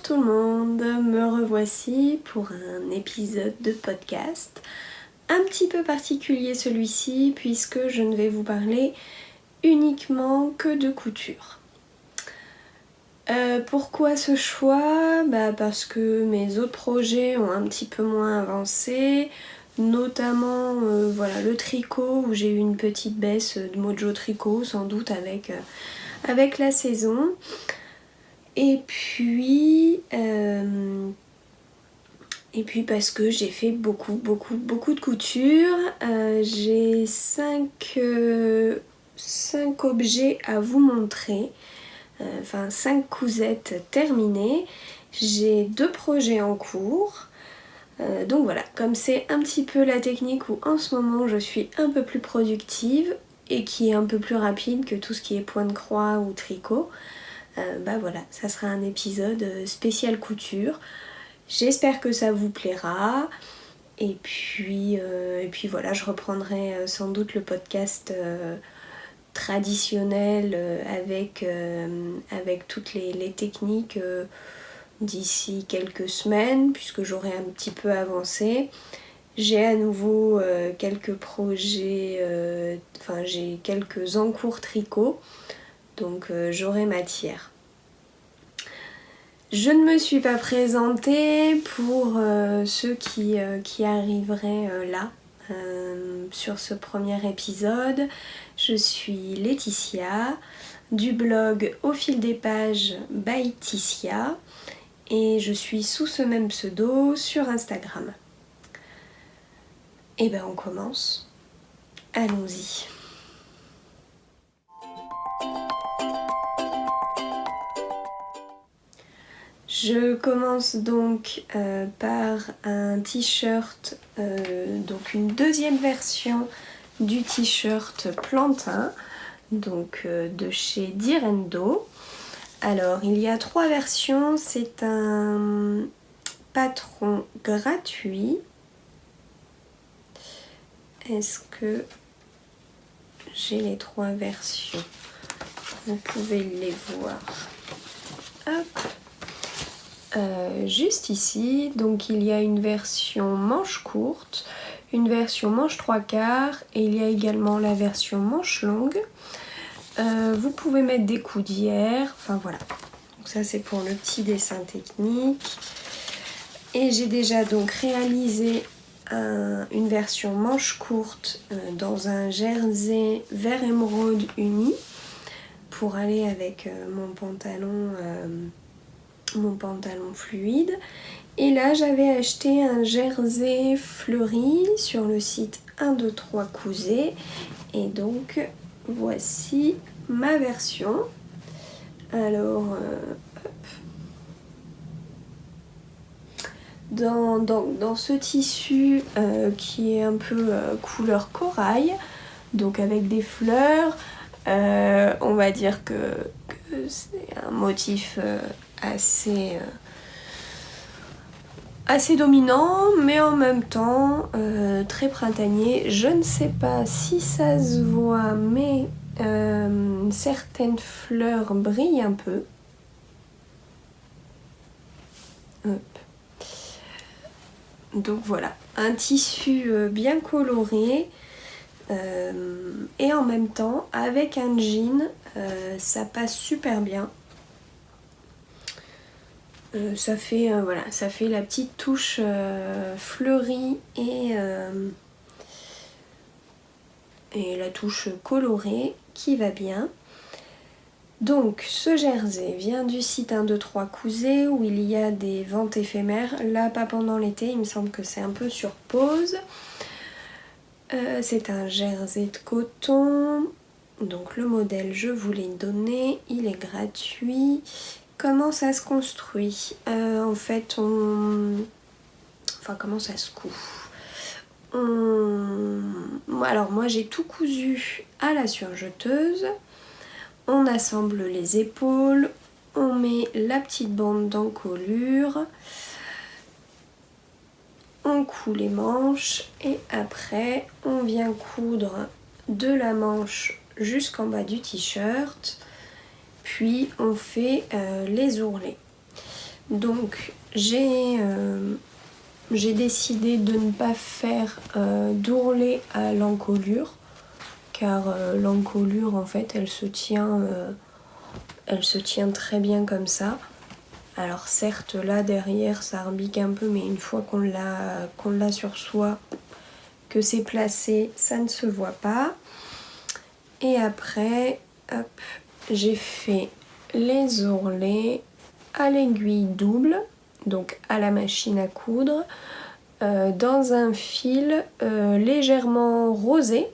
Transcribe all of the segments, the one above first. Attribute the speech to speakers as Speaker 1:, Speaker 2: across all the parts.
Speaker 1: tout le monde, me revoici pour un épisode de podcast un petit peu particulier celui-ci puisque je ne vais vous parler uniquement que de couture. Pourquoi ce choix ? Parce que mes autres projets ont un petit peu moins avancé, notamment le tricot où j'ai eu une petite baisse de Mojo Tricot sans doute avec la saison. Et puis parce que j'ai fait beaucoup de couture. J'ai 5 objets à vous montrer. 5 cousettes terminées. J'ai 2 projets en cours. Donc voilà, comme c'est un petit peu la technique où en ce moment je suis un peu plus productive et qui est un peu plus rapide que tout ce qui est point de croix ou tricot, ça sera un épisode spécial couture. J'espère que ça vous plaira. Et puis voilà, je reprendrai sans doute le podcast traditionnel avec toutes les techniques d'ici quelques semaines, puisque j'aurai un petit peu avancé. J'ai à nouveau quelques projets, j'ai quelques encours tricot, donc j'aurai matière. Je ne me suis pas présentée pour ceux qui arriveraient là sur ce premier épisode. Je suis Laetitia du blog Au fil des pages by Ticia et je suis sous ce même pseudo sur Instagram. Et on commence. Allons-y. Je commence donc par un t-shirt, donc une deuxième version du t-shirt plantain, donc de chez Direndo. Alors il y a 3 versions, c'est un patron gratuit. Est-ce que j'ai les 3 versions ? Vous pouvez les voir. Hop. Juste ici, donc il y a une version manche courte, une version manche 3/4 et il y a également la version manche longue. Vous pouvez mettre des coudières, voilà. Donc ça c'est pour le petit dessin technique. Et j'ai déjà donc réalisé une version manche courte dans un jersey vert émeraude uni pour aller avec mon pantalon fluide. Et là j'avais acheté un jersey fleuri sur le site 1, 2, 3 Cousé et donc voici ma version. Alors dans ce tissu qui est un peu couleur corail, donc avec des fleurs, on va dire que c'est un motif assez dominant, mais en même temps très printanier. Je ne sais pas si ça se voit, mais certaines fleurs brillent un peu. Hop. Donc voilà, un tissu bien coloré et en même temps avec un jean, ça passe super bien. Ça fait la petite touche fleurie et la touche colorée qui va bien. Donc ce jersey vient du site 1, 2, 3 Cousé où il y a des ventes éphémères. Là pas pendant l'été, il me semble que c'est un peu sur pause. C'est un jersey de coton. Donc le modèle je vous l'ai donné, il est gratuit. Comment ça se construit ? Comment ça se coud ? Alors moi j'ai tout cousu à la surjeteuse. On assemble les épaules, on met la petite bande d'encolure, on coud les manches et après on vient coudre de la manche jusqu'en bas du t-shirt, puis on fait les ourlets. Donc j'ai décidé de ne pas faire d'ourlet à l'encolure, car l'encolure en fait elle se tient très bien comme ça. Alors certes là derrière ça rebique un peu, mais une fois qu'on l'a sur soi, que c'est placé, ça ne se voit pas. Et après, hop, j'ai fait les ourlets à l'aiguille double, donc à la machine à coudre, dans un fil légèrement rosé.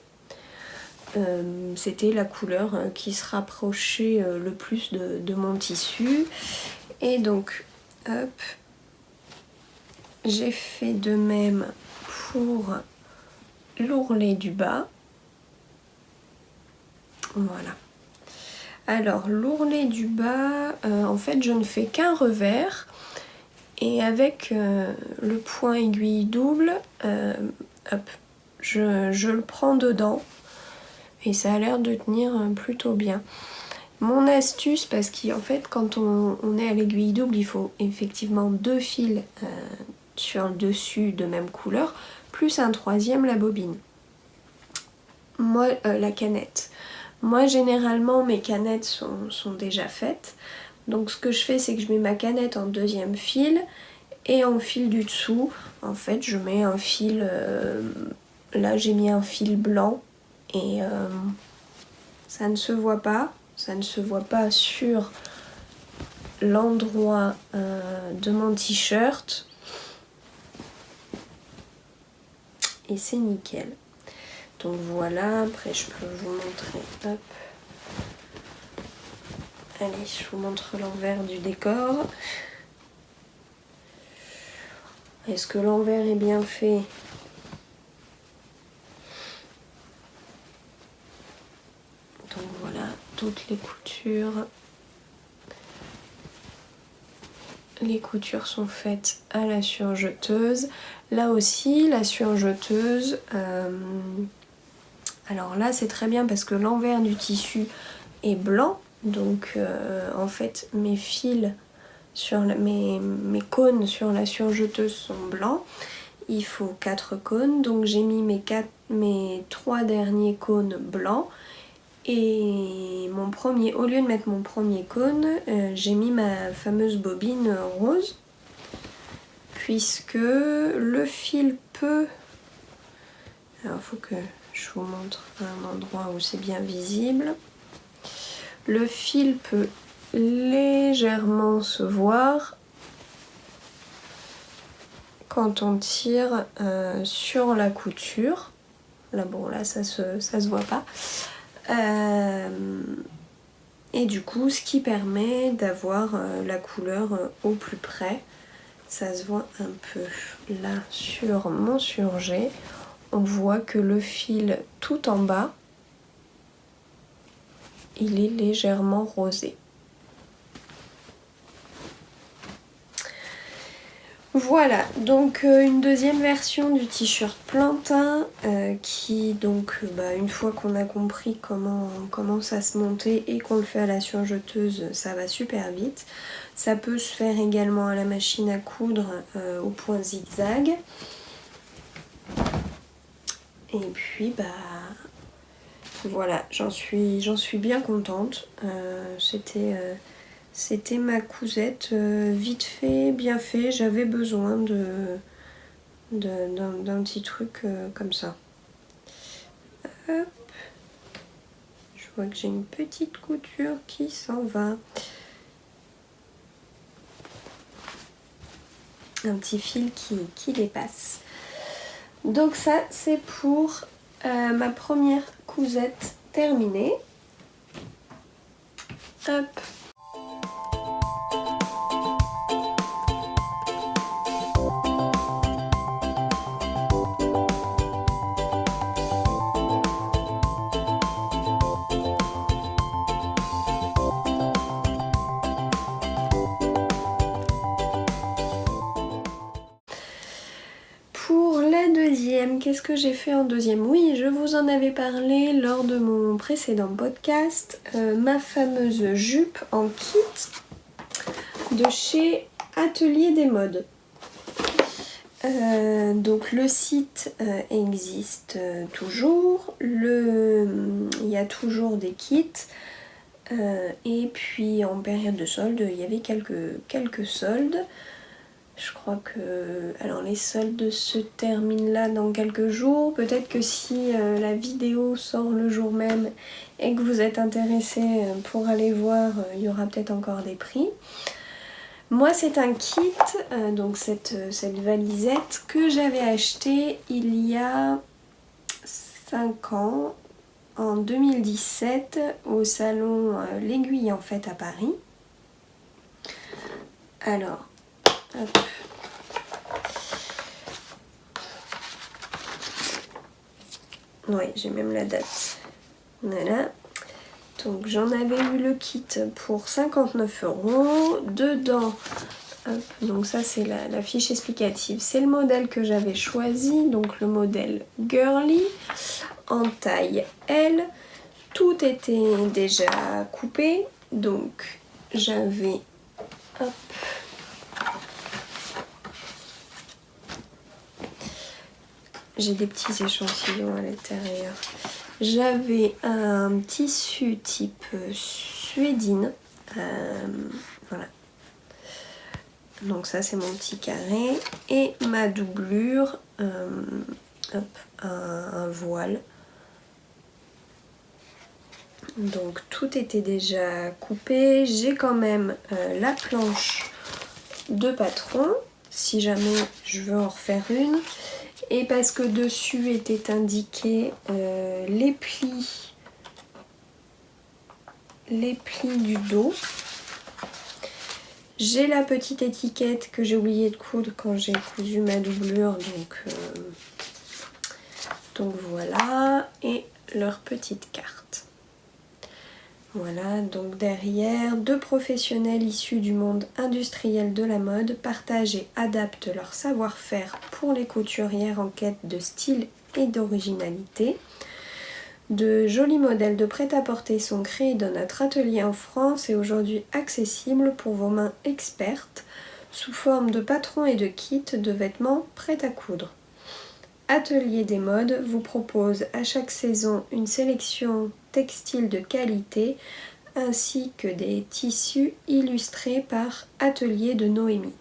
Speaker 1: C'était la couleur qui se rapprochait le plus de mon tissu. Et donc, hop, j'ai fait de même pour l'ourlet du bas. Voilà. Alors, l'ourlet du bas, en fait, je ne fais qu'un revers. Et avec le point aiguille double, hop, je le prends dedans. Et ça a l'air de tenir plutôt bien. Mon astuce, parce qu'en fait quand on est à l'aiguille double, il faut effectivement 2 fils sur le dessus de même couleur, plus un troisième, la bobine. Moi, la canette. Moi généralement mes canettes sont déjà faites. Donc ce que je fais, c'est que je mets ma canette en deuxième fil, et en fil du dessous, en fait je mets un fil, là j'ai mis un fil blanc, et ça ne se voit pas. Ça ne se voit pas sur l'endroit de mon t-shirt. Et c'est nickel. Donc voilà, après je peux vous montrer. Hop. Allez, je vous montre l'envers du décor. Est-ce que l'envers est bien fait? Donc voilà, toutes les coutures. Les coutures sont faites à la surjeteuse. Là aussi, la surjeteuse, alors là c'est très bien parce que l'envers du tissu est blanc. Donc en fait mes fils, mes cônes sur la surjeteuse sont blancs. Il faut 4 cônes, donc j'ai mis mes 3 derniers cônes blancs. Et au lieu de mettre mon premier cône, j'ai mis ma fameuse bobine rose, puisque le fil peut... Alors il faut que je vous montre un endroit où c'est bien visible. Le fil peut légèrement se voir quand on tire sur la couture. Là bon, là ça se voit pas. Et du coup, ce qui permet d'avoir la couleur au plus près. Ça se voit un peu là sur mon surjet. On voit que le fil tout en bas, il est légèrement rosé. Voilà, donc une deuxième version du t-shirt plantain qui donc une fois qu'on a compris comment ça se montait et qu'on le fait à la surjeteuse, ça va super vite. Ça peut se faire également à la machine à coudre au point zigzag. Et puis voilà, j'en suis bien contente. C'était ma cousette, vite fait, bien fait. J'avais besoin d'un petit truc comme ça. Hop. Je vois que j'ai une petite couture qui s'en va. Un petit fil qui dépasse. Donc ça, c'est pour ma première cousette terminée. Hop. Pour la deuxième, qu'est-ce que j'ai fait en deuxième? Oui, je vous en avais parlé lors de mon précédent podcast. Ma fameuse jupe en kit de chez Atelier des modes. Donc le site existe toujours, il y a toujours des kits et puis en période de solde il y avait quelques soldes. Je crois que alors les soldes se terminent là dans quelques jours. Peut-être que si la vidéo sort le jour même et que vous êtes intéressé pour aller voir, il y aura peut-être encore des prix. Moi c'est un kit, donc cette valisette que j'avais acheté il y a 5 ans, en 2017, au salon L'Aiguille en fait à Paris. Alors, hop. Oui, j'ai même la date. Voilà. Donc j'en avais eu le kit pour 59 €. Dedans, hop, donc ça c'est la fiche explicative. C'est le modèle que j'avais choisi, donc le modèle Girly, en taille L. Tout était déjà coupé, donc j'avais, hop, j'ai des petits échantillons à l'intérieur. J'avais un tissu type suédine, voilà. Donc ça c'est mon petit carré et ma doublure, hop, un voile. Donc tout était déjà coupé. J'ai quand même la planche de patron si jamais je veux en refaire une. Et parce que dessus étaient indiqués les plis du dos. J'ai la petite étiquette que j'ai oublié de coudre quand j'ai cousu ma doublure. Donc voilà. Et leur petite carte. Voilà, donc derrière, 2 professionnels issus du monde industriel de la mode partagent et adaptent leur savoir-faire pour les couturières en quête de style et d'originalité. De jolis modèles de prêt-à-porter sont créés dans notre atelier en France et aujourd'hui accessibles pour vos mains expertes sous forme de patrons et de kits de vêtements prêts à coudre. Atelier des modes vous propose à chaque saison une sélection textile de qualité ainsi que des tissus illustrés par Atelier de Noémie.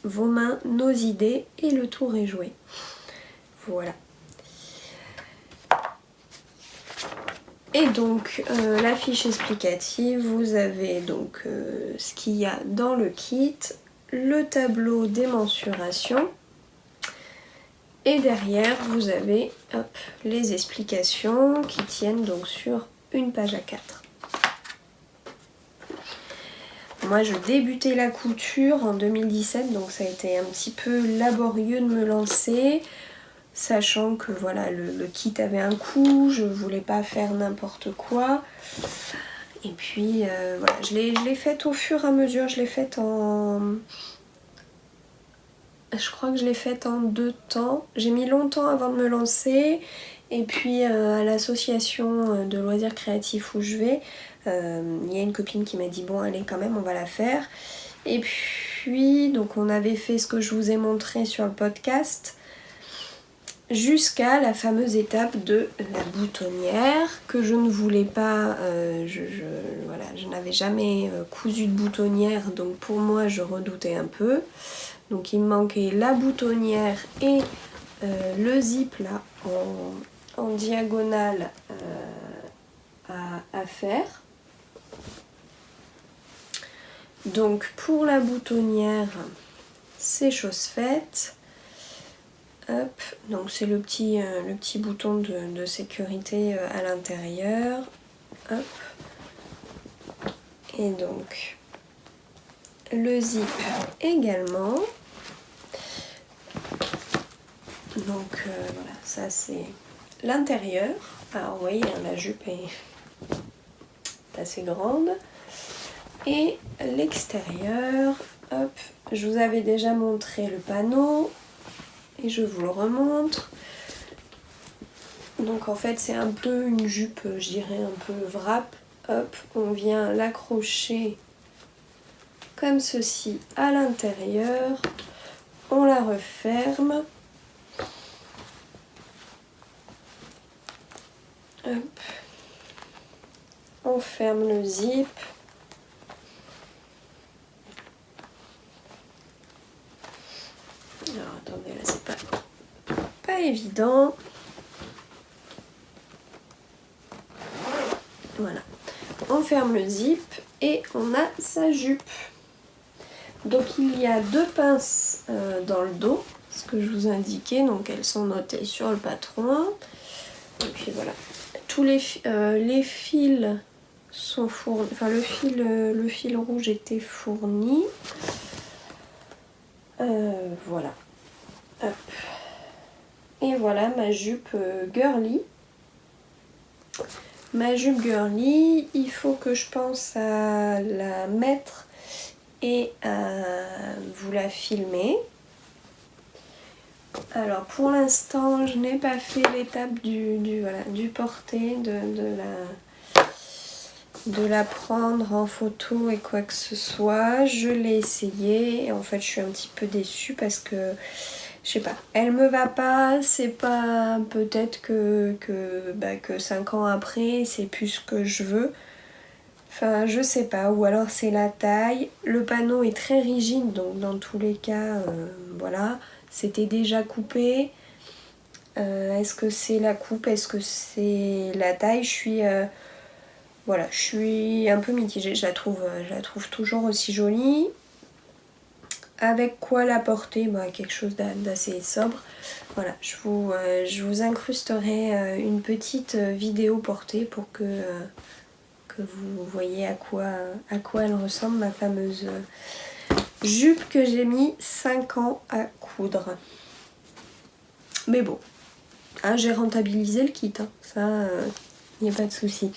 Speaker 1: Vos mains, nos idées et le tour est joué. Voilà. Et donc la fiche explicative, vous avez donc ce qu'il y a dans le kit, le tableau des mensurations. Et derrière, vous avez hop, les explications qui tiennent donc sur une page A4. Moi, je débutais la couture en 2017, donc ça a été un petit peu laborieux de me lancer, sachant que voilà, le kit avait un coût, je voulais pas faire n'importe quoi. Et puis, voilà, je l'ai faite au fur et à mesure, je l'ai faite en... Je crois que je l'ai faite en 2 temps. J'ai mis longtemps avant de me lancer. Et puis à l'association de loisirs créatifs où je vais, il y a une copine qui m'a dit bon allez quand même on va la faire. Et puis donc on avait fait ce que je vous ai montré sur le podcast jusqu'à la fameuse étape de la boutonnière que je ne voulais pas. Voilà, je n'avais jamais cousu de boutonnière donc pour moi je redoutais un peu. Donc il me manquait la boutonnière et le zip là en diagonale à faire. Donc pour la boutonnière, c'est chose faite. Hop, donc c'est le petit bouton de sécurité à l'intérieur. Hop. Et donc le zip également. Donc voilà, ça c'est l'intérieur. Alors vous voyez, la jupe est assez grande. Et l'extérieur, hop, je vous avais déjà montré le panneau et je vous le remontre. Donc en fait c'est un peu une jupe, je dirais un peu wrap. Hop, on vient l'accrocher comme ceci à l'intérieur. On la referme. Hop. On ferme le zip. Alors attendez, là c'est pas évident. Voilà. On ferme le zip et on a sa jupe. Donc il y a 2 pinces dans le dos, ce que je vous indiquais, donc elles sont notées sur le patron. Et puis voilà, tous les fils sont fournis, enfin le fil rouge était fourni. Voilà. Hop. Et voilà ma jupe girly. Ma jupe girly, il faut que je pense à la mettre et à vous la filmer. Alors pour l'instant je n'ai pas fait l'étape du porté, de la prendre en photo et quoi que ce soit. Je l'ai essayé et en fait je suis un petit peu déçue parce que je sais pas, elle me va pas, c'est pas, peut-être que 5 ans après c'est plus ce que je veux. Enfin je sais pas, ou alors c'est la taille. Le panneau est très rigide donc dans tous les cas voilà, c'était déjà coupé. Est-ce que c'est la coupe, est-ce que c'est la taille? Voilà, je suis un peu mitigée, je la trouve toujours aussi jolie. Avec quoi la porter? Quelque chose d'assez sobre. Voilà, je vous incrusterai une petite vidéo portée pour que vous voyez à quoi elle ressemble, ma fameuse jupe que j'ai mis 5 ans à coudre. Mais bon, hein, j'ai rentabilisé le kit, hein. Ça, il n'y a pas de souci.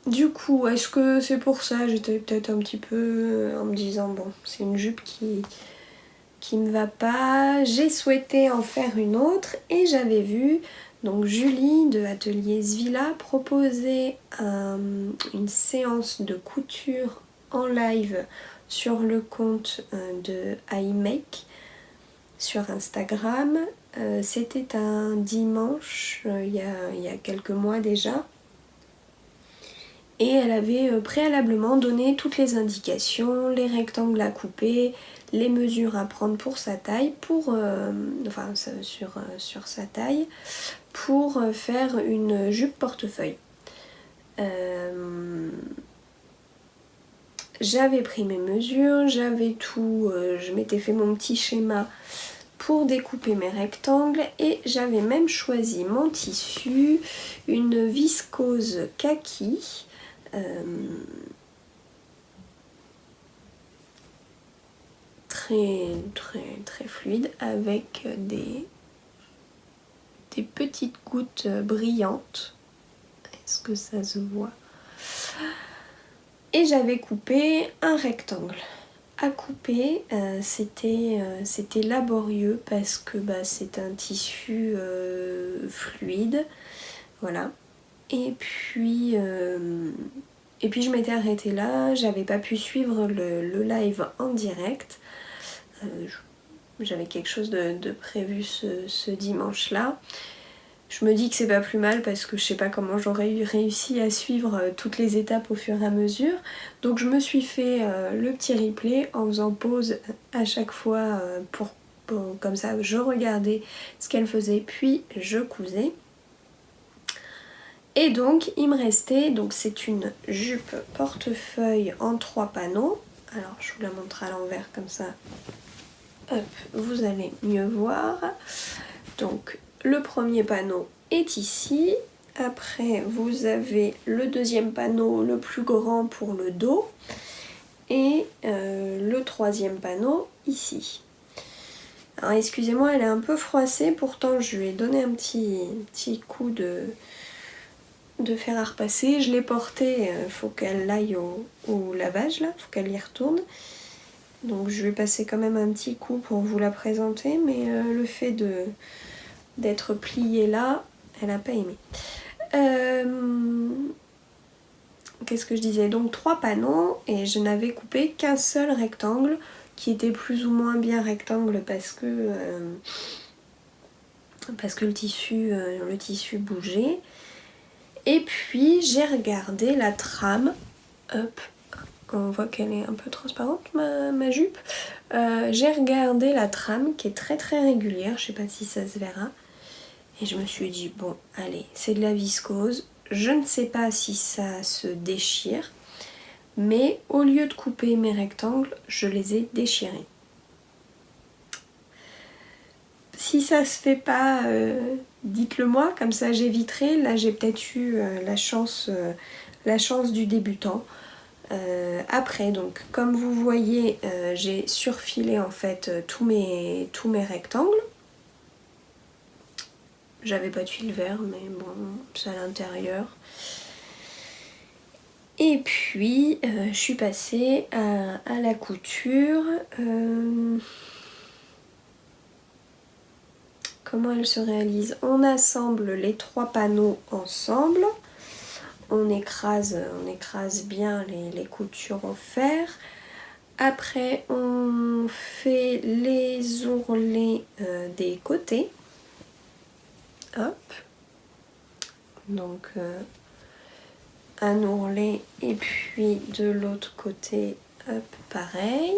Speaker 1: Du coup, est-ce que c'est pour ça? J'étais peut-être un petit peu en me disant, bon, c'est une jupe qui me va pas. J'ai souhaité en faire une autre et j'avais vu, donc Julie de Atelier Svila proposer une séance de couture en live sur le compte de iMake sur Instagram. C'était un dimanche, il y a quelques mois déjà. Et elle avait préalablement donné toutes les indications, les rectangles à couper, les mesures à prendre pour sa taille, sur sa taille, pour faire une jupe portefeuille. J'avais pris mes mesures, j'avais tout, je m'étais fait mon petit schéma pour découper mes rectangles et j'avais même choisi mon tissu, une viscose kaki. Très fluide avec des petites gouttes brillantes. Est-ce que ça se voit? Et j'avais coupé un rectangle. À couper, c'était laborieux parce que c'est un tissu fluide, voilà. Et puis je m'étais arrêtée là, j'avais pas pu suivre le live en direct. J'avais quelque chose de prévu ce dimanche-là. Je me dis que c'est pas plus mal parce que je sais pas comment j'aurais réussi à suivre toutes les étapes au fur et à mesure. Donc je me suis fait le petit replay en faisant pause à chaque fois comme ça je regardais ce qu'elle faisait puis je cousais. Et donc il me restait, donc c'est une jupe portefeuille en 3 panneaux. Alors je vous la montre à l'envers comme ça. Hop, vous allez mieux voir. Donc le premier panneau est ici Après, vous avez le deuxième panneau, le plus grand pour le dos. Et le troisième panneau ici. Alors excusez-moi, elle est un peu froissée, pourtant je lui ai donné un petit coup de fer à repasser. Je l'ai portée, faut qu'elle aille au lavage là, faut qu'elle y retourne. Donc je vais passer quand même un petit coup pour vous la présenter, mais le fait d'être pliée là, elle n'a pas aimé. Qu'est-ce que je disais? Donc 3 panneaux et je n'avais coupé qu'un seul rectangle qui était plus ou moins bien rectangle parce que le tissu bougeait. Et puis j'ai regardé la trame. Hop, on voit qu'elle est un peu transparente ma jupe. J'ai regardé la trame qui est très très régulière, je sais pas si ça se verra. Et je me suis dit bon allez, c'est de la viscose. Je ne sais pas si ça se déchire, mais au lieu de couper mes rectangles, je les ai déchirés. Si ça se fait pas, dites-le moi, comme ça j'éviterai. Là j'ai peut-être eu la chance du débutant. Après, donc comme vous voyez, j'ai surfilé en fait tous mes rectangles. J'avais pas de fil vert, mais bon, c'est à l'intérieur. Et puis, je suis passée à la couture. Comment elle se réalise? On assemble les 3 panneaux ensemble. On écrase bien les coutures au fer. Après, on fait les ourlets des côtés. Hop. Donc, un ourlet et puis de l'autre côté, hop, pareil.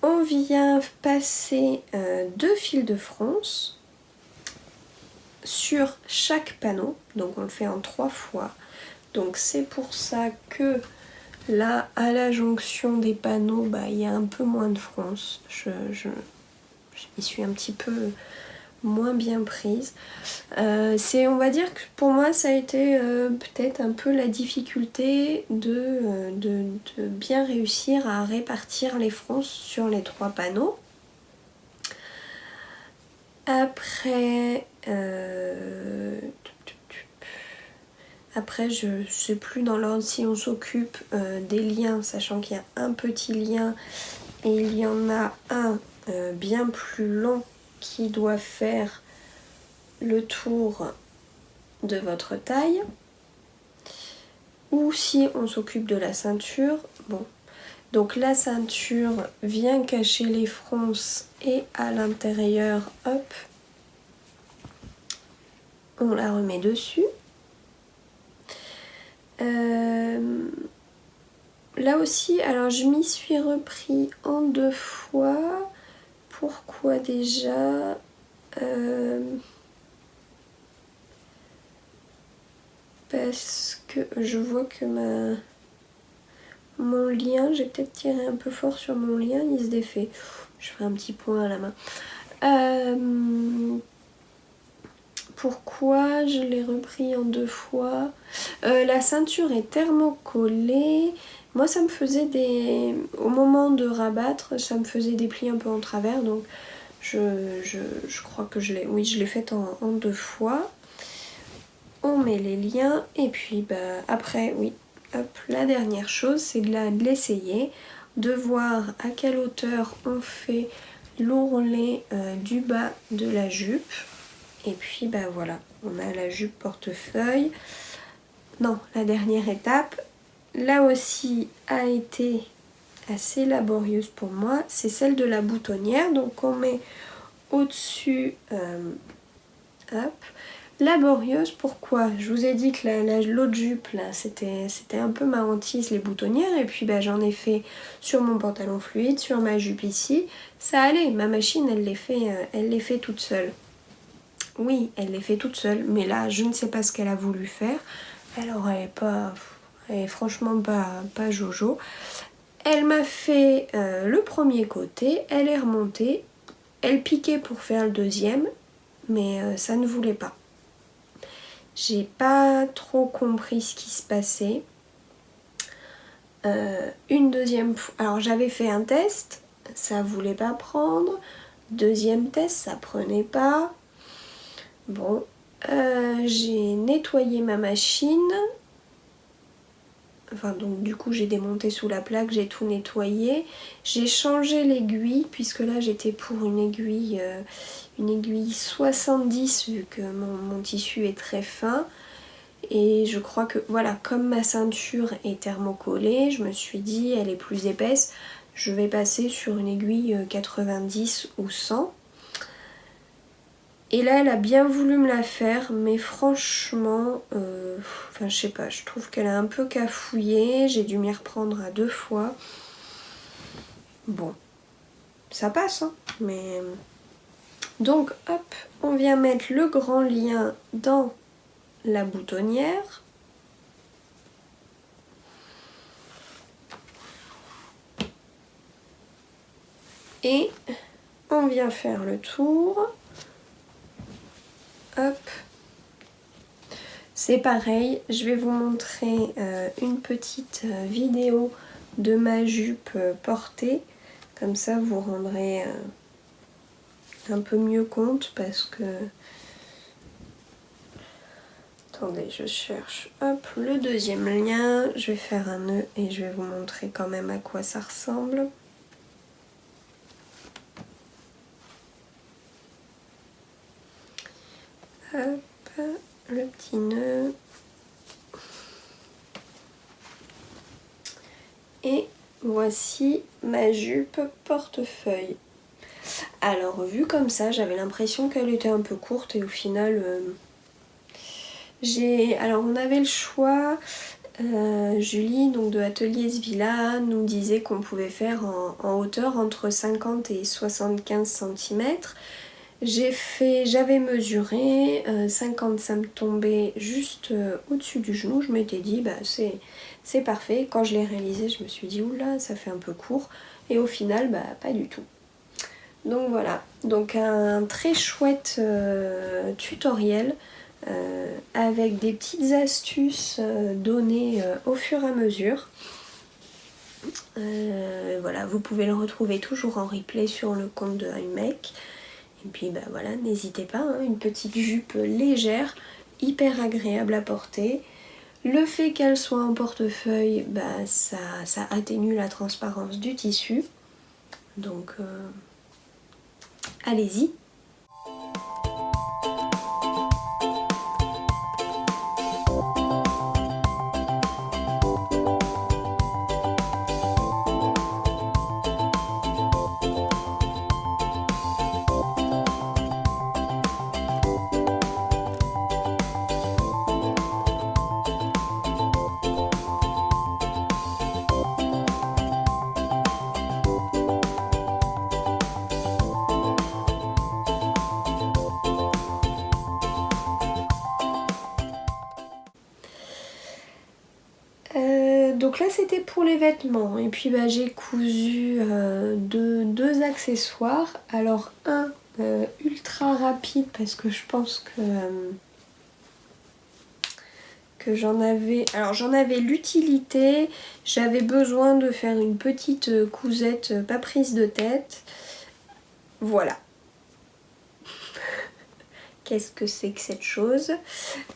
Speaker 1: On vient passer 2 fils de fronce sur chaque panneau, donc on le fait en 3 fois. Donc c'est pour ça que là, à la jonction des panneaux, il y a un peu moins de fronce. Je m'y suis un petit peu moins bien prise. On va dire que pour moi ça a été peut-être un peu la difficulté de bien réussir à répartir les fronces sur les 3 panneaux. Après, je sais plus dans l'ordre si on s'occupe des liens, sachant qu'il y a un petit lien et il y en a un bien plus long qui doit faire le tour de votre taille, ou si on s'occupe de la ceinture. Bon, donc la ceinture vient cacher les fronces et à l'intérieur, hop, on la remet dessus. Là aussi, alors je m'y suis repris en 2 fois. Pourquoi déjà? Parce que je vois que mon lien, j'ai peut-être tiré un peu fort sur mon lien, il se défait. Je ferai un petit point à la main. Pourquoi je l'ai repris en 2 fois? La ceinture est thermocollée. Moi ça me faisait au moment de rabattre, ça me faisait des plis un peu en travers, donc je crois que je l'ai faite en 2 fois. On met les liens et puis après, oui, hop, la dernière chose c'est de l'essayer, de voir à quelle hauteur on fait l'ourlet du bas de la jupe. Et puis voilà, on a la jupe portefeuille. Non, la dernière étape, là aussi a été assez laborieuse pour moi, c'est celle de la boutonnière. Donc on met au-dessus, hop, laborieuse. Pourquoi? Je vous ai dit que l'autre jupe là, c'était un peu ma hantise, les boutonnières. Et puis j'en ai fait sur mon pantalon fluide, sur ma jupe ici. Ça allait, ma machine elle les fait toute seule. Oui, elle les fait toute seule, mais là, je ne sais pas ce qu'elle a voulu faire. Alors, elle est franchement pas jojo. Elle m'a fait le premier côté, elle est remontée, elle piquait pour faire le deuxième, mais ça ne voulait pas. J'ai pas trop compris ce qui se passait. Une deuxième fois, alors j'avais fait un test, ça voulait pas prendre. Deuxième test, ça prenait pas. Bon, j'ai nettoyé ma machine. Enfin donc du coup j'ai démonté sous la plaque, j'ai tout nettoyé. J'ai changé l'aiguille puisque là j'étais pour une aiguille 70 vu que mon tissu est très fin. Et je crois que voilà, comme ma ceinture est thermocollée, je me suis dit elle est plus épaisse, je vais passer sur une aiguille 90 ou 100. Et là elle a bien voulu me la faire, mais franchement, enfin je sais pas, je trouve qu'elle a un peu cafouillé, j'ai dû m'y reprendre à 2 fois. Bon, ça passe hein, mais... Donc hop, on vient mettre le grand lien dans la boutonnière. Et on vient faire le tour. Hop. C'est pareil, je vais vous montrer une petite vidéo de ma jupe portée. Comme ça vous rendrez un peu mieux compte parce que... Attendez, je cherche. Hop, le deuxième lien. Je vais faire un nœud et je vais vous montrer quand même à quoi ça ressemble. Hop, le petit nœud. Et voici ma jupe portefeuille. Alors vu comme ça, j'avais l'impression qu'elle était un peu courte et au final... Alors on avait le choix, Julie donc de Atelier Svilla nous disait qu'on pouvait faire en hauteur entre 50 et 75 cm. J'avais mesuré, 50 ça me tombait juste au-dessus du genou, je m'étais dit bah c'est parfait. Quand je l'ai réalisé je me suis dit oula ça fait un peu court et au final bah pas du tout. Donc voilà, donc un très chouette tutoriel. Avec des petites astuces données au fur et à mesure. Voilà, vous pouvez le retrouver toujours en replay sur le compte de iMake. Et puis bah voilà, n'hésitez pas, hein, une petite jupe légère, hyper agréable à porter. Le fait qu'elle soit en portefeuille, bah, ça atténue la transparence du tissu. Donc allez-y. Donc là c'était pour les vêtements et puis bah, j'ai cousu deux accessoires. Alors un ultra rapide parce que je pense que j'en avais l'utilité, j'avais besoin de faire une petite cousette pas prise de tête. Voilà. Qu'est-ce que c'est que cette chose?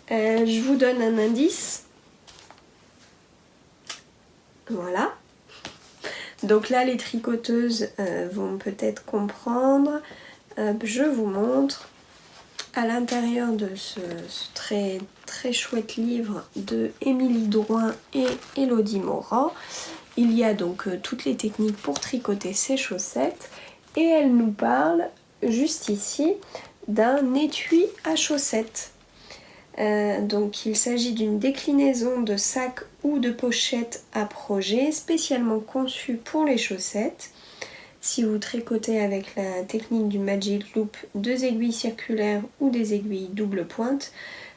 Speaker 1: Je vous donne un indice. Voilà. Donc là, les tricoteuses vont peut-être comprendre. Je vous montre. À l'intérieur de ce très, très chouette livre de Émilie Drouin et Elodie Morand, il y a donc toutes les techniques pour tricoter ces chaussettes. Et elle nous parle, juste ici, d'un étui à chaussettes. Donc il s'agit d'une déclinaison de sac ou de pochette à projet spécialement conçue pour les chaussettes. Si vous tricotez avec la technique du Magic Loop 2 aiguilles circulaires ou des aiguilles double pointe,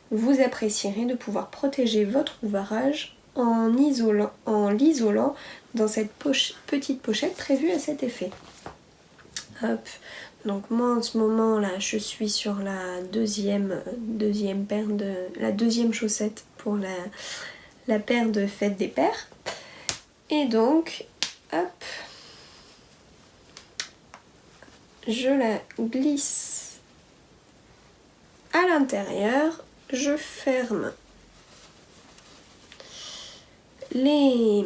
Speaker 1: vous apprécierez de pouvoir protéger votre ouvrage en l'isolant dans cette petite pochette prévue à cet effet. Hop. Donc moi en ce moment là je suis sur la deuxième paire la deuxième chaussette pour la paire de fête des pères. Et donc hop, je la glisse à l'intérieur, je ferme les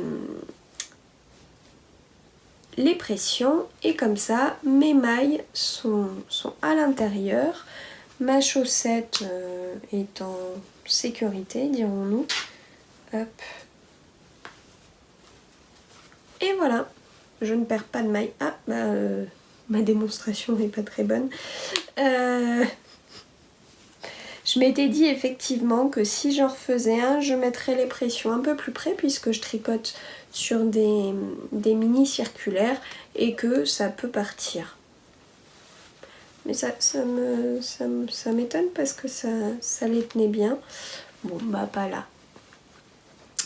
Speaker 1: pressions et comme ça mes mailles sont à l'intérieur, ma chaussette est en sécurité, dirons-nous. Hop. Et voilà, je ne perds pas de mailles. Ah bah ma démonstration n'est pas très bonne. Je m'étais dit effectivement que si j'en refaisais un, je mettrais les pressions un peu plus près puisque je tricote sur des mini circulaires et que ça peut partir. Mais ça m'étonne parce que ça les tenait bien. Bon bah pas là.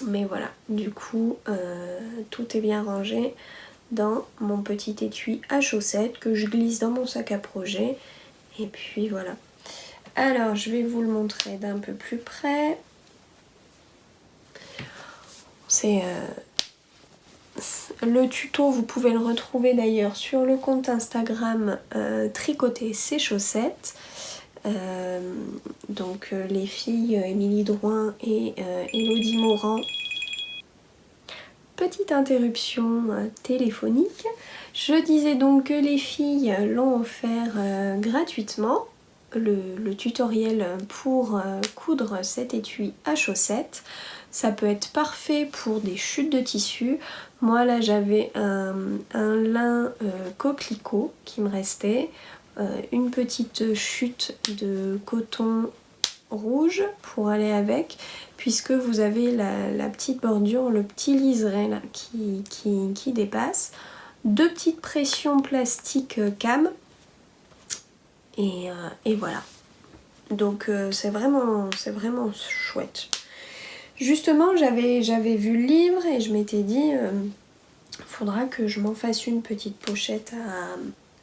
Speaker 1: Mais voilà, du coup tout est bien rangé dans mon petit étui à chaussettes que je glisse dans mon sac à projet. Et puis voilà. Alors je vais vous le montrer d'un peu plus près. C'est le tuto, vous pouvez le retrouver d'ailleurs sur le compte Instagram Tricoter ses chaussettes. Donc les filles Émilie Drouin et Elodie Morand. Petite interruption téléphonique. Je disais donc que les filles l'ont offert gratuitement, le tutoriel pour coudre cet étui à chaussettes. Ça peut être parfait pour des chutes de tissu. Moi là j'avais un lin coquelicot qui me restait, une petite chute de coton rouge pour aller avec, puisque vous avez la petite bordure, le petit liseré là qui dépasse, deux petites pressions plastiques cam et voilà. Donc c'est vraiment chouette. Justement j'avais vu le livre et je m'étais dit faudra que je m'en fasse une petite pochette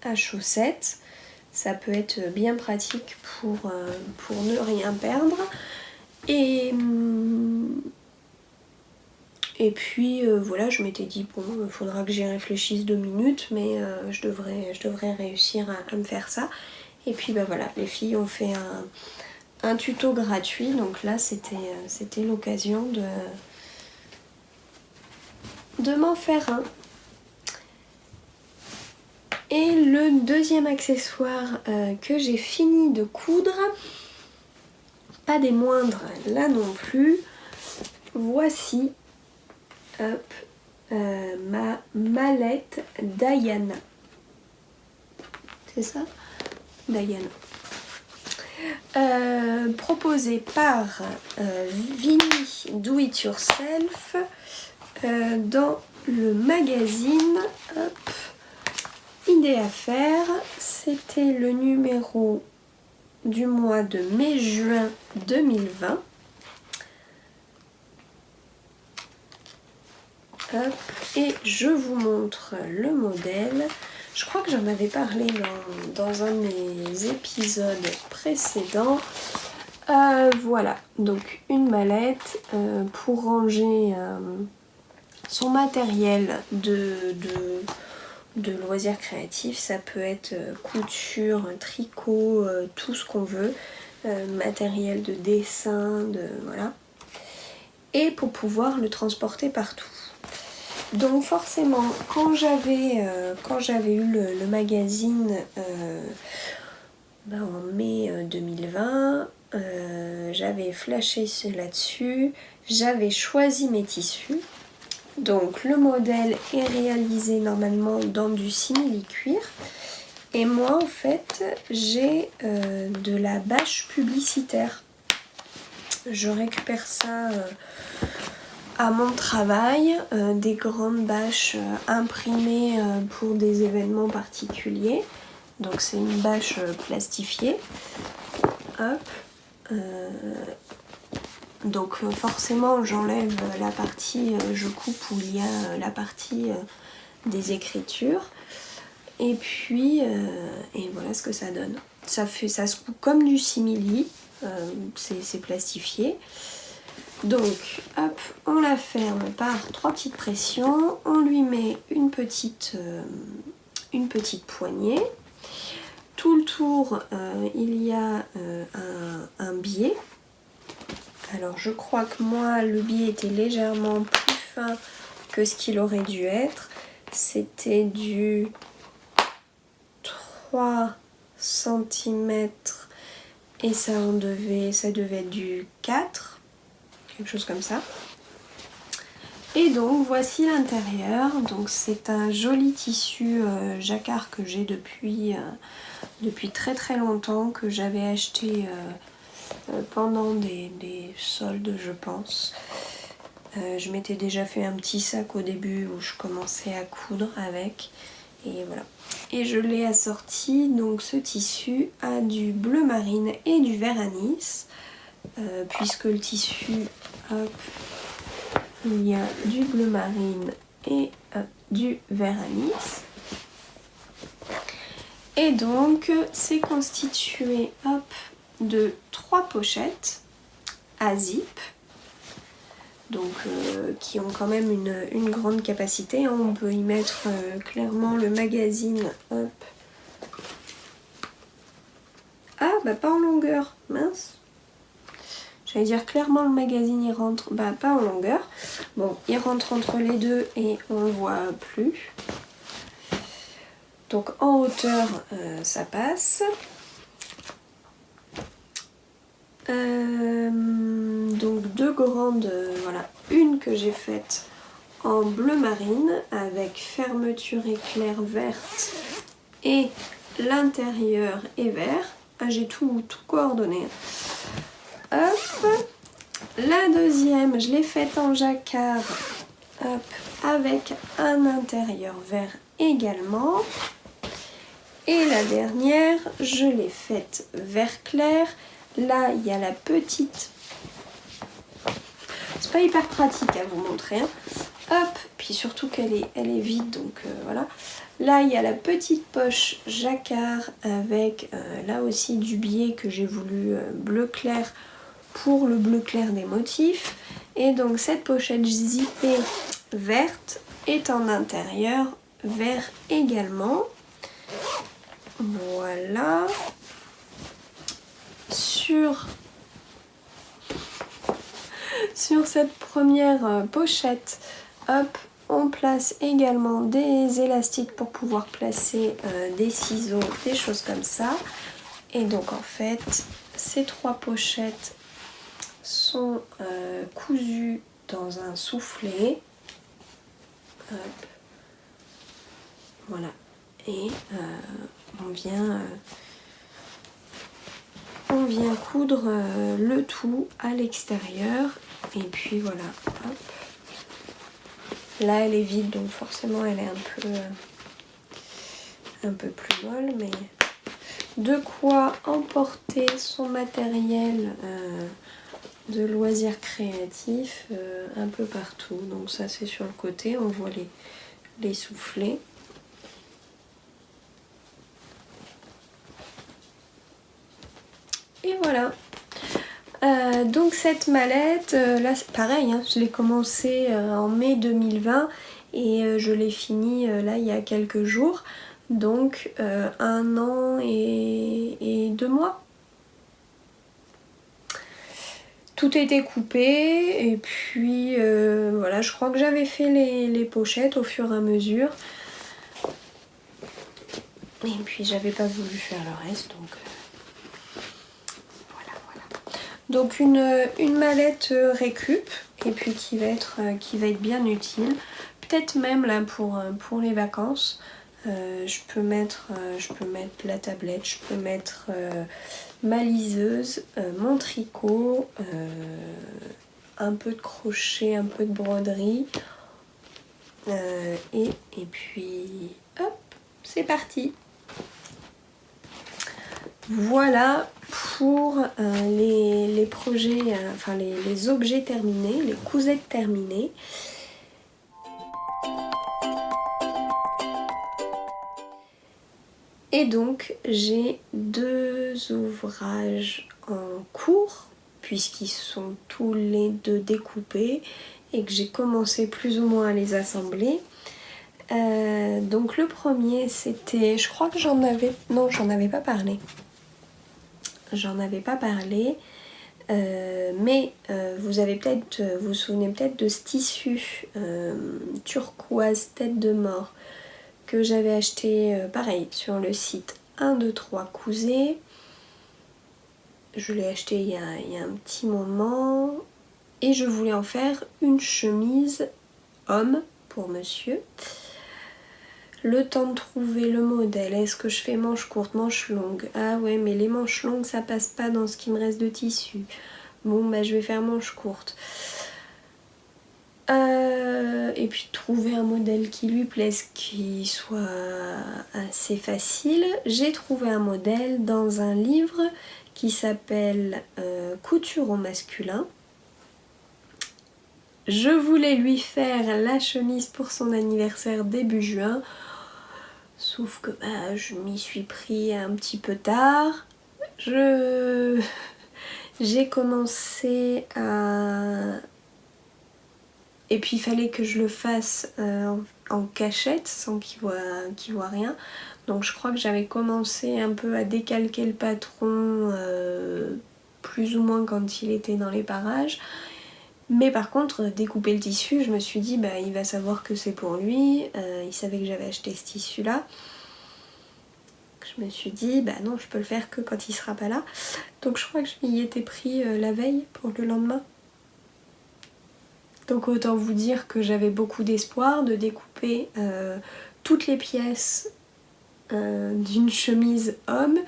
Speaker 1: à chaussettes. Ça peut être bien pratique pour ne rien perdre. Et puis voilà, je m'étais dit bon, il faudra que j'y réfléchisse 2 minutes, mais je devrais réussir à me faire ça. Et puis bah voilà, les filles ont fait un tuto gratuit, donc là c'était l'occasion de m'en faire un. Et le deuxième accessoire que j'ai fini de coudre, pas des moindres là non plus, voici hop, ma mallette Diana. C'est ça? Diana. Proposée par Vinny Do It Yourself dans le magazine hop, Idée à faire. C'était le numéro du mois de mai-juin 2020. Hop, et je vous montre le modèle. Je crois que j'en avais parlé dans un de mes épisodes précédents. Voilà, donc une mallette pour ranger son matériel de loisirs créatifs. Ça peut être couture, tricot, tout ce qu'on veut, matériel de dessin, voilà. Et pour pouvoir le transporter partout. Donc forcément, quand j'avais eu le magazine en mai 2020, j'avais flashé là-dessus, j'avais choisi mes tissus. Donc le modèle est réalisé normalement dans du simili-cuir. Et moi en fait, j'ai de la bâche publicitaire. Je récupère ça à mon travail, des grandes bâches imprimées pour des événements particuliers. Donc c'est une bâche plastifiée. Hop. Donc forcément j'enlève la partie, je coupe où il y a la partie des écritures. et puis et voilà ce que ça donne. Ça se coupe comme du simili, c'est plastifié. Donc hop, on la ferme par 3 petites pressions, on lui met une petite poignée. Tout le tour il y a un biais. Alors je crois que moi le biais était légèrement plus fin que ce qu'il aurait dû être. C'était du 3 cm et ça devait être du 4, quelque chose comme ça. Et donc voici l'intérieur. Donc c'est un joli tissu jacquard que j'ai depuis très très longtemps, que j'avais acheté pendant des soldes, je pense. Je m'étais déjà fait un petit sac au début où je commençais à coudre avec, et voilà. Et je l'ai assorti, donc ce tissu, à du bleu marine et du vert anis, puisque le tissu, hop, il y a du bleu marine et du vert anis. Et donc c'est constitué, hop, de 3 pochettes à zip, donc qui ont quand même une grande capacité, hein. On peut y mettre clairement le magazine, hop. Ah bah pas en longueur, mince. J'allais dire clairement le magazine il rentre, bah pas en longueur. Bon, il rentre entre les deux et on le voit plus. Donc en hauteur ça passe. Donc 2 grandes, voilà, une que j'ai faite en bleu marine avec fermeture éclair verte et l'intérieur est vert. Ah, j'ai tout coordonné. Hop. La deuxième, je l'ai faite en jacquard, hop, avec un intérieur vert également. Et la dernière, je l'ai faite vert clair. Là, il y a la petite... C'est pas hyper pratique à vous montrer, hein. Hop, puis surtout qu'elle est vide, donc voilà. Là, il y a la petite poche jacquard avec là aussi du biais que j'ai voulu bleu clair pour le bleu clair des motifs. Et donc cette pochette zippée verte est en intérieur vert également. Voilà. Sur cette première pochette, hop, on place également des élastiques pour pouvoir placer des ciseaux, des choses comme ça. Et donc en fait, ces 3 pochettes sont cousues dans un soufflet. Hop. Voilà. Et on vient coudre le tout à l'extérieur. Et puis voilà. Hop. Là elle est vide, donc forcément elle est un peu plus molle, mais de quoi emporter son matériel de loisirs créatifs un peu partout. Donc ça c'est sur le côté, on voit les soufflets. Et voilà. Donc cette mallette, là c'est pareil, hein, je l'ai commencé en mai 2020 et je l'ai fini là il y a quelques jours. Donc 1 an et 2 mois. Tout était coupé et puis voilà, je crois que j'avais fait les pochettes au fur et à mesure. Et puis j'avais pas voulu faire le reste, donc voilà. Donc une mallette récup et puis qui va être bien utile. Peut-être même là pour les vacances. Je peux mettre la tablette, je peux mettre ma liseuse, mon tricot, un peu de crochet, un peu de broderie. Et puis hop, c'est parti. Voilà pour les projets, enfin les objets terminés, les cousettes terminées. Et donc j'ai 2 ouvrages en cours, puisqu'ils sont tous les deux découpés et que j'ai commencé plus ou moins à les assembler. Donc le premier c'était, je crois que j'en avais pas parlé. Mais vous vous souvenez peut-être de ce tissu turquoise tête de mort que j'avais acheté pareil sur le site 1, 2, 3 Cousé. Je l'ai acheté il y a un petit moment et je voulais en faire une chemise homme pour monsieur. Le temps de trouver le modèle, est-ce que je fais manche courte, manche longue? Ah ouais, mais les manches longues ça passe pas dans ce qui me reste de tissu. Bon bah je vais faire manche courte. Et puis trouver un modèle qui lui plaise, qui soit assez facile. J'ai trouvé un modèle dans un livre qui s'appelle Couture au masculin. Je voulais lui faire la chemise pour son anniversaire début juin, sauf que bah, je m'y suis pris un petit peu tard. J'ai commencé à... Et puis il fallait que je le fasse en cachette, sans qu'il voit rien. Donc je crois que j'avais commencé un peu à décalquer le patron, plus ou moins quand il était dans les parages. Mais par contre, découper le tissu, je me suis dit, bah, il va savoir que c'est pour lui. Il savait que j'avais acheté ce tissu-là. Je me suis dit, bah non, je peux le faire que quand il sera pas là. Donc je crois que je m'y étais pris la veille pour le lendemain. Donc autant vous dire que j'avais beaucoup d'espoir de découper toutes les pièces d'une chemise homme.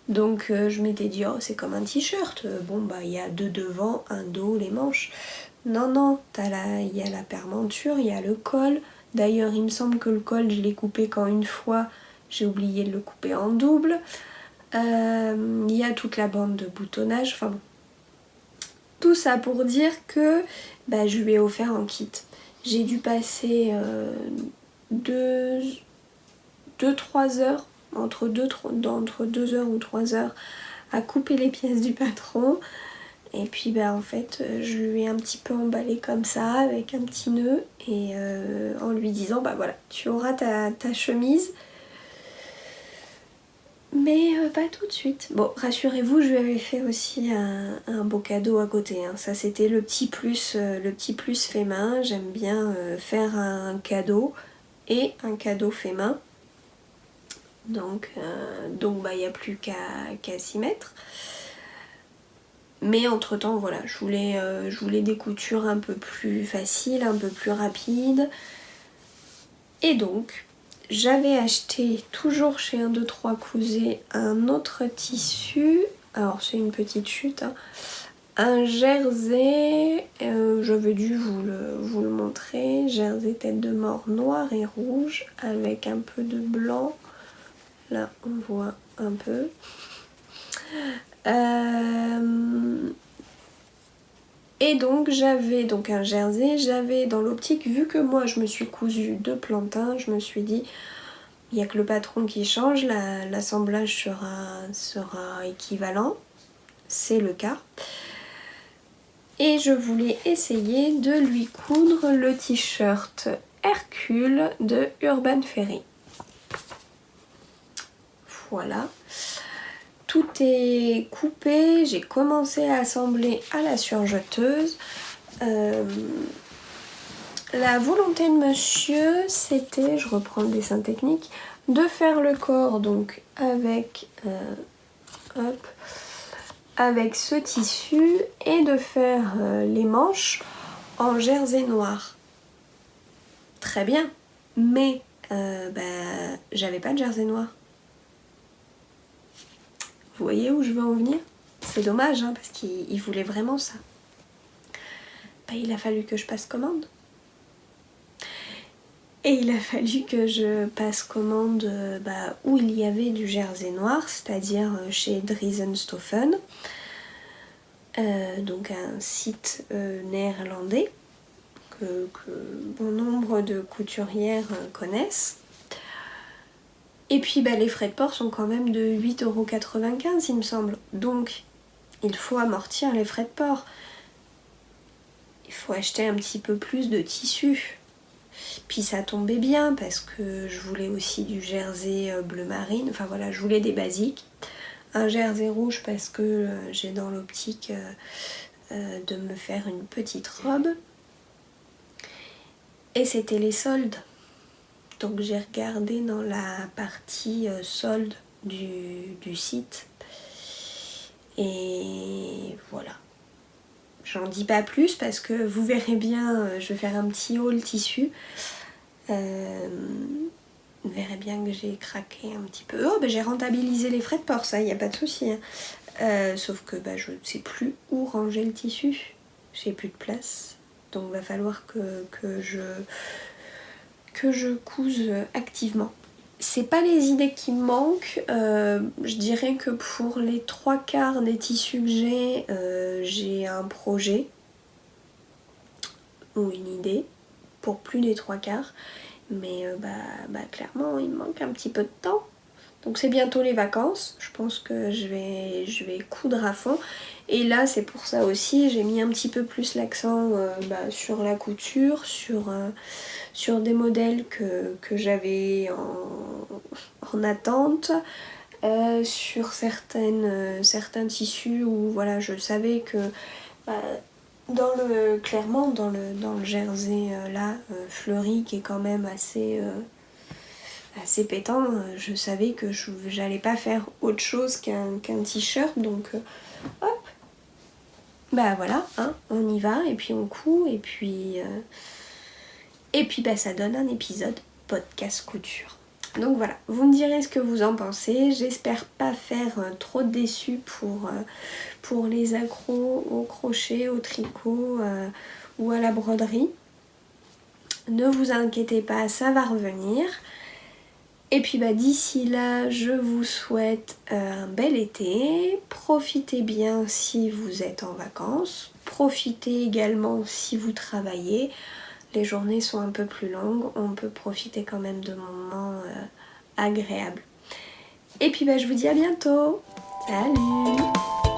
Speaker 1: Donc je m'étais dit, oh c'est comme un t-shirt. Bon bah il y a 2 devants, un dos, les manches. Non, il y a la pairmenture, il y a le col. D'ailleurs il me semble que le col je l'ai coupé qu'en une fois. J'ai oublié de le couper en double. Il y a toute la bande de boutonnage. Enfin bon. Tout ça pour dire que bah, je lui ai offert en kit. J'ai dû passer 2-3 heures, entre 2 heures ou 3 heures, à couper les pièces du patron. Et puis bah, en fait, je lui ai un petit peu emballé comme ça, avec un petit nœud, et en lui disant, bah voilà, tu auras ta chemise. Mais pas tout de suite. Bon, rassurez-vous, je lui avais fait aussi un beau cadeau à côté. Hein. Ça, c'était le petit plus fait main. J'aime bien faire un cadeau et un cadeau fait main. Donc bah, il n'y a plus qu'à s'y mettre. Mais entre-temps, voilà, je voulais des coutures un peu plus faciles, un peu plus rapides. Et donc... J'avais acheté, toujours chez 1, 2, 3 Cousé, un autre tissu. Alors c'est une petite chute. Hein. Un jersey, j'avais dû vous le montrer. Jersey tête de mort noir et rouge avec un peu de blanc. Là on voit un peu. Et donc j'avais un jersey, j'avais dans l'optique, vu que moi je me suis cousu 2 plantains, je me suis dit, il n'y a que le patron qui change, l'assemblage sera équivalent, c'est le cas. Et je voulais essayer de lui coudre le t-shirt Hercule de Urban Ferry. Voilà. Tout est coupé, j'ai commencé à assembler à la surjeteuse. La volonté de monsieur, c'était, je reprends le dessin technique, de faire le corps donc avec ce tissu et de faire les manches en jersey noir. Très bien, mais j'avais pas de jersey noir. Vous voyez où je veux en venir? C'est dommage, hein, parce qu'il voulait vraiment ça. Bah, il a fallu que je passe commande. Et il a fallu que je passe commande où il y avait du jersey noir, c'est-à-dire chez Driessenstoffen, donc un site néerlandais que bon nombre de couturières connaissent. Et puis les frais de port sont quand même de 8,95 € il me semble. Donc il faut amortir les frais de port. Il faut acheter un petit peu plus de tissu. Puis ça tombait bien parce que je voulais aussi du jersey bleu marine. Enfin voilà, je voulais des basiques. Un jersey rouge parce que j'ai dans l'optique de me faire une petite robe. Et c'était les soldes. Donc j'ai regardé dans la partie soldes du site. Et voilà. J'en dis pas plus parce que vous verrez bien, je vais faire un petit haul tissu. Vous verrez bien que j'ai craqué un petit peu. Oh, j'ai rentabilisé les frais de port, ça, il n'y a pas de souci. Sauf que je ne sais plus où ranger le tissu. J'ai plus de place. Donc il va falloir que je couse activement. C'est pas les idées qui me manquent. Je dirais que pour les 3/4 des tissus que j'ai un projet ou une idée pour plus des 3/4. Mais clairement il me manque un petit peu de temps. Donc c'est bientôt les vacances, je pense que je vais coudre à fond. Et là c'est pour ça aussi, j'ai mis un petit peu plus l'accent sur la couture, sur des modèles que j'avais en attente, sur certains tissus où voilà, je savais que clairement dans le jersey fleuri qui est quand même assez pétant, je savais que j'allais pas faire autre chose qu'un t-shirt, donc hop, voilà, hein, on y va et puis on coud et puis ça donne un épisode podcast couture. Donc voilà, vous me direz ce que vous en pensez. J'espère pas faire trop déçu pour les accros au crochet, au tricot ou à la broderie. Ne vous inquiétez pas, ça va revenir. Et puis d'ici là, je vous souhaite un bel été. Profitez bien si vous êtes en vacances. Profitez également si vous travaillez. Les journées sont un peu plus longues, on peut profiter quand même de moments agréables. Et puis je vous dis à bientôt. Salut!